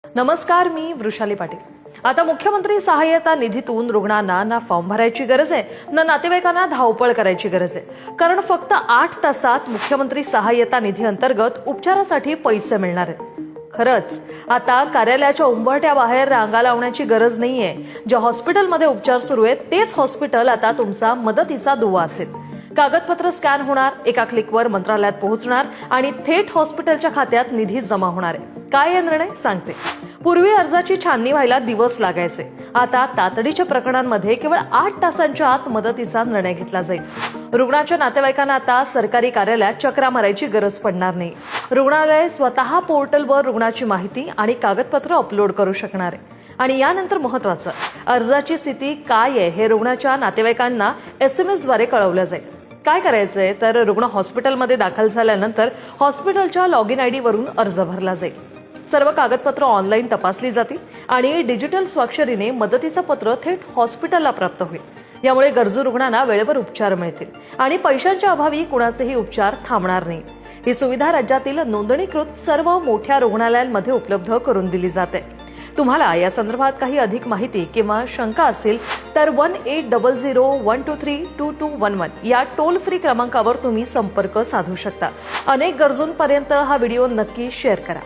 नमस्कार, मी वृषाली पाटील। आता मुख्यमंत्री सहाय्यता निधीतून रुग्णांना ना फॉर्म भरायची गरज आहे ना नातेवाईकांना धावपळ करायची गरज आहे, कारण फक्त 8 तासात मुख्यमंत्री सहाय्यता निधी अंतर्गत उपचारासाठी पैसे मिळणार आहेत। खरंच आता कार्यालयाच्या उंबरठ्या बाहेर रांगा लावण्याची गरज नाहीये। ज्या हॉस्पिटलमध्ये उपचार सुरू आहेत तेच हॉस्पिटल आता तुमचा मदतीचा दुवा असेल। कागदपत्र स्कॅन होणार, एका क्लिकवर मंत्रालयात पोहोचणार आणि थेट हॉस्पिटलच्या खात्यात निधी जमा होणार आहे। काय निर्णय सांगते। पूर्वी अर्जाची छाननी व्हायला दिवस लागायचे, आता तातडीच्या प्रकरणांमध्ये केवळ 8 तासांच्या आत मदतीचा निर्णय घेतला जाईल। रुग्णाच्या नातेवाईकांना आता सरकारी कार्यालयात चक्रा मारायची गरज पडणार नाही। रुग्णालय स्वतः पोर्टलवर रुग्णाची माहिती आणि कागदपत्र अपलोड करू शकणार आहे। आणि यानंतर महत्त्वाचं, अर्जाची स्थिती काय आहे हे रुग्णाच्या नातेवाईकांना SMS द्वारे कळवलं जाईल। काय करायचंय तर रुग्ण हॉस्पिटलमध्ये दाखल झाल्यानंतर हॉस्पिटलच्या लॉगिन ID वरून अर्ज भरला जाईल। सर्व कागदपत्र ऑनलाईन तपासली जातील आणि डिजिटल स्वाक्षरीने मदतीचं पत्र थेट हॉस्पिटलला प्राप्त होईल। यामुळे गरजू रुग्णांना वेळेवर उपचार मिळतील आणि पैशांच्या अभावी कुणाचेही उपचार थांबणार नाही। ही सुविधा राज्यातील नोंदणीकृत सर्व मोठ्या रुग्णालयांमध्ये उपलब्ध करून दिली जाते। तुम्हाला या संदर्भात काही अधिक माहिती किंवा शंका असेल तर 1800-123-2211 या टोल फ्री क्रमांकावर तुम्ही संपर्क साधू शकता। अनेक गरजूंपर्यंत हा व्हिडिओ नक्की शेअर करा।